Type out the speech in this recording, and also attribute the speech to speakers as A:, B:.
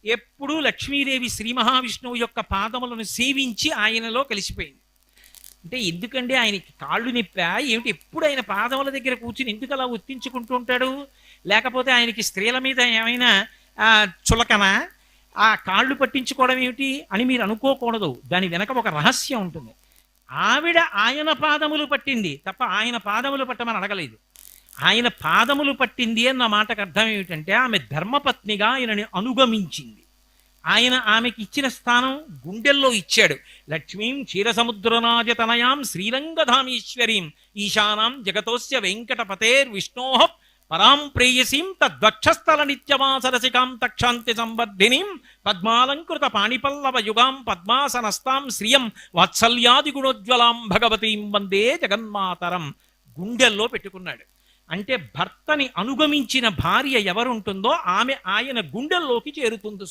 A: ఎప్పుడూ లక్ష్మీదేవి శ్రీ మహావిష్ణువు యొక్క పాదములను సేవించి ఆయనలో కలిసిపోయింది. అంటే ఎందుకంటే ఆయనకి కాళ్ళు నొప్పా ఏమిటి? ఎప్పుడు ఆయన పాదముల దగ్గర కూర్చుని ఎందుకు అలా ఒత్తించుకుంటూ ఉంటాడు? లేకపోతే ఆయనకి స్త్రీల మీద ఏమైనా చులకనా? ఆ కాళ్ళు పట్టించుకోవడం ఏమిటి అని మీరు అనుకోకూడదు. దాని వెనక ఒక రహస్యం ఉంటుంది. ఆవిడ ఆయన పాదములు పట్టింది తప్ప ఆయన పాదములు పట్టమని అడగలేదు. ఆయన పాదములు పట్టింది అన్న మాటకు అర్థం ఏమిటంటే ఆమె ధర్మపత్నిగా ఆయనని అనుగమించింది. ఆయన ఆమెకి ఇచ్చిన స్థానం గుండెల్లో ఇచ్చాడు. లక్ష్మీం క్షీరసముద్రనాజతనయాం శ్రీరంగధామేశ్వరీం ఈశానాం జగతోస్య వెంకటపతేర్విష్ణోః పరాం ప్రేయసీం తద్వక్షస్థల నిత్యమాసరసికాం తక్షాంతి సంవర్ధినీం పద్మాలంకృత పాణిపల్లవ యుగాం పద్మాసనస్తాం శ్రియం వాత్సల్యాది గుణోజ్వలాం భగవతీం వందే జగన్మాతరం గుండెల్లో పెట్టుకున్నాడు. అంటే భర్తని అనుగమించిన భార్య ఎవరుంటుందో ఆమె ఆయన గుండెల్లోకి చేరుతుంది.